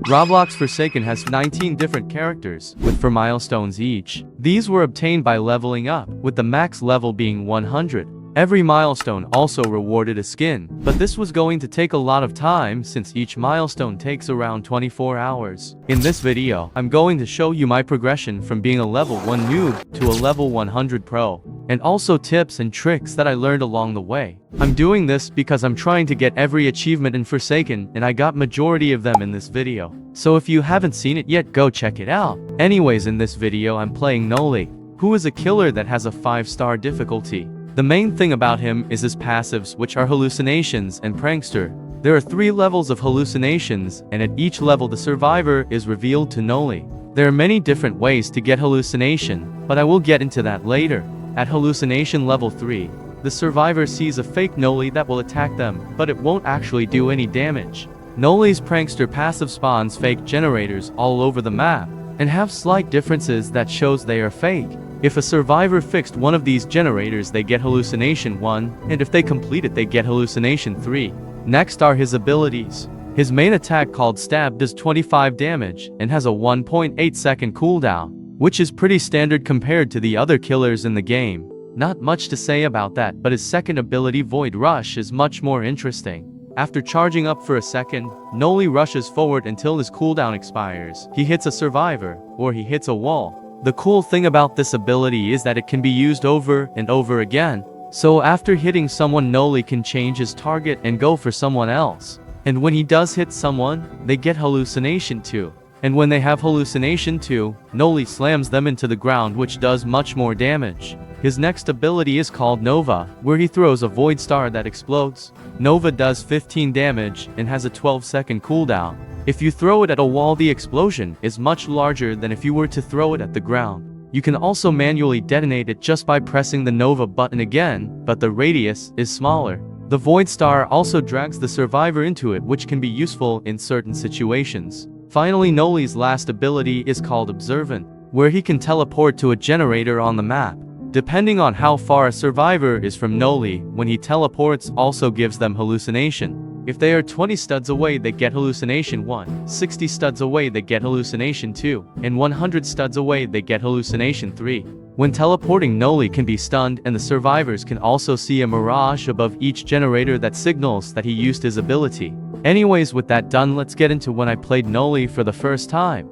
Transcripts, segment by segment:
Roblox Forsaken has 19 different characters, with 4 milestones each. These were obtained by leveling up, with the max level being 100. Every milestone also rewarded a skin, but this was going to take a lot of time since each milestone takes around 24 hours. In this video, I'm going to show you my progression from being a level 1 noob to a level 100 pro, and also tips and tricks that I learned along the way. I'm doing this because I'm trying to get every achievement in Forsaken, and I got majority of them in this video. So if you haven't seen it yet, go check it out. Anyways, in this video I'm playing Noli, who is a killer that has a 5-star difficulty. The main thing about him is his passives, which are hallucinations and prankster. There are 3 levels of hallucinations, and at each level the survivor is revealed to Noli. There are many different ways to get hallucination, but I will get into that later. At hallucination level 3, the survivor sees a fake Noli that will attack them, but it won't actually do any damage. Noli's prankster passive spawns fake generators all over the map, and have slight differences that shows they are fake. If a survivor fixed one of these generators, they get hallucination 1, and if they complete it, they get hallucination 3. Next are his abilities. His main attack, called Stab, does 25 damage and has a 1.8 second cooldown, which is pretty standard compared to the other killers in the game. Not much to say about that, but his second ability, Void Rush, is much more interesting. After charging up for a second, Noli rushes forward until his cooldown expires. He hits a survivor, or he hits a wall. The cool thing about this ability is that it can be used over and over again. So after hitting someone, Noli can change his target and go for someone else. And when he does hit someone, they get hallucination 2. And when they have hallucination 2, Noli slams them into the ground, which does much more damage. His next ability is called Nova, where he throws a void star that explodes. Nova does 15 damage and has a 12-second cooldown. If you throw it at a wall, the explosion is much larger than if you were to throw it at the ground. You can also manually detonate it just by pressing the Nova button again, but the radius is smaller. The void star also drags the survivor into it, which can be useful in certain situations. Finally, Noli's last ability is called Observant, where he can teleport to a generator on the map. Depending on how far a survivor is from Noli, when he teleports also gives them hallucination. If they are 20 studs away, they get hallucination 1, 60 studs away they get hallucination 2, and 100 studs away they get hallucination 3. When teleporting, Noli can be stunned, and the survivors can also see a mirage above each generator that signals that he used his ability. Anyways, with that done, let's get into when I played Noli for the first time.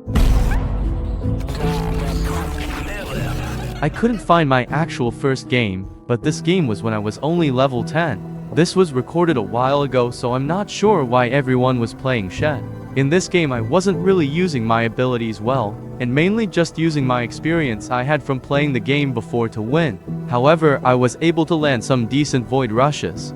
I couldn't find my actual first game, but this game was when I was only level 10. This was recorded a while ago, so I'm not sure why everyone was playing Shed. In this game I wasn't really using my abilities well, and mainly just using my experience I had from playing the game before to win. However, I was able to land some decent void rushes.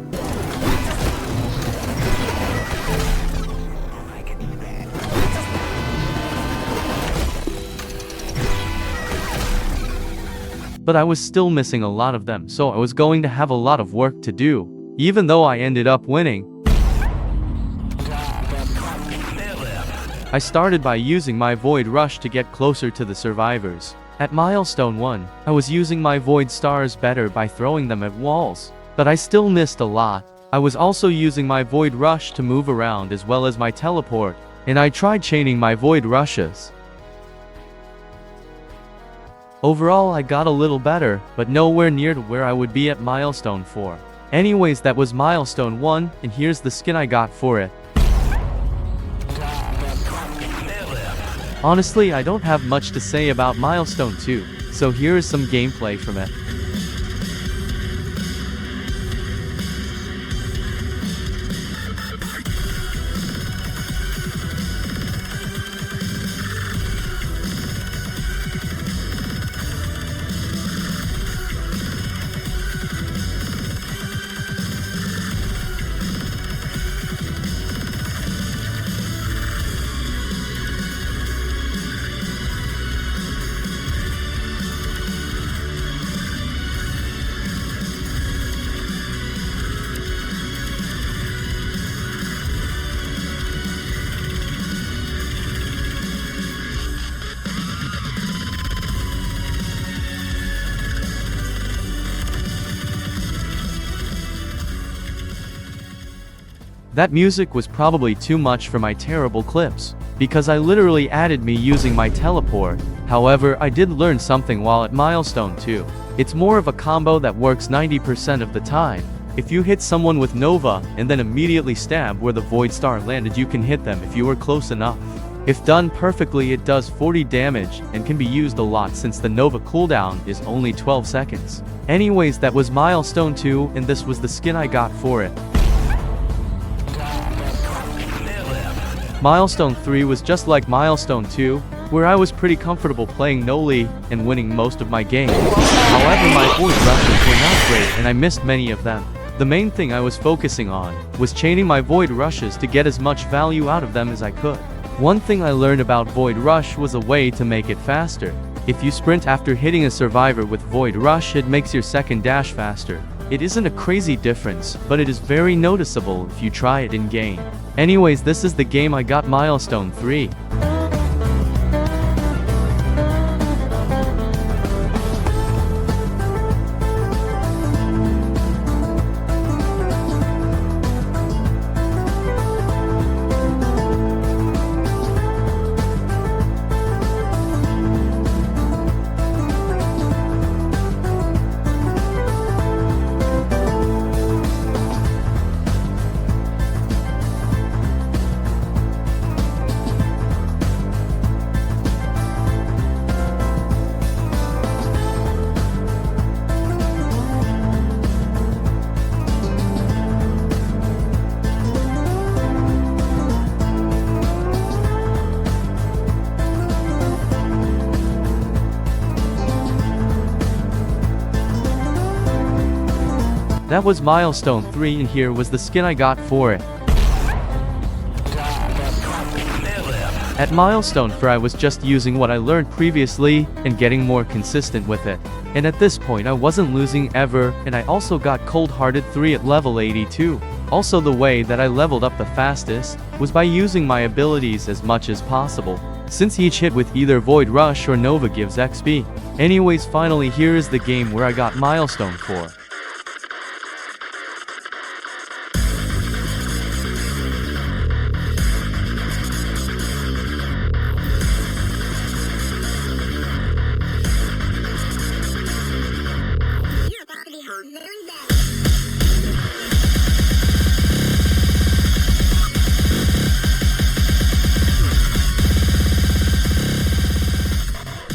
But I was still missing a lot of them, so I was going to have a lot of work to do. Even though I ended up winning, I started by using my Void Rush to get closer to the survivors. At Milestone 1, I was using my Void Stars better by throwing them at walls, but I still missed a lot. I was also using my Void Rush to move around as well as my teleport, and I tried chaining my Void Rushes. Overall, I got a little better, but nowhere near to where I would be at Milestone 4. Anyways, that was Milestone 1, and here's the skin I got for it. Honestly, I don't have much to say about Milestone 2, so here is some gameplay from it. That music was probably too much for my terrible clips. because I literally added me using my teleport. However, I did learn something while at Milestone 2. It's more of a combo that works 90% of the time. If you hit someone with Nova, and then immediately stab where the Void Star landed, you can hit them if you were close enough. If done perfectly, it does 40 damage, and can be used a lot since the Nova cooldown is only 12 seconds. Anyways, that was Milestone 2, and this was the skin I got for it. Milestone 3 was just like Milestone 2, where I was pretty comfortable playing Noli and winning most of my games. However, my void rushes were not great and I missed many of them. The main thing I was focusing on was chaining my void rushes to get as much value out of them as I could. One thing I learned about void rush was a way to make it faster. If you sprint after hitting a survivor with void rush, it makes your second dash faster. It isn't a crazy difference, but it is very noticeable if you try it in game. Anyways, this is the game I got Milestone 3. That was Milestone 3, and here was the skin I got for it. At Milestone 4 I was just using what I learned previously and getting more consistent with it. And at this point I wasn't losing ever, and I also got Cold-Hearted 3 at level 82. Also, the way that I leveled up the fastest was by using my abilities as much as possible, since each hit with either Void Rush or Nova gives XP. Anyways, finally here is the game where I got Milestone 4.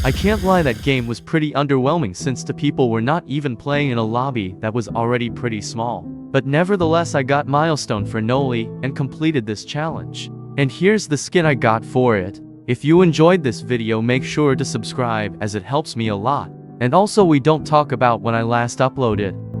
I can't lie, that game was pretty underwhelming since the people were not even playing in a lobby that was already pretty small. But nevertheless I got Milestone for Noli and completed this challenge. And here's the skin I got for it. If you enjoyed this video, make sure to subscribe as it helps me a lot. And also, we don't talk about when I last uploaded.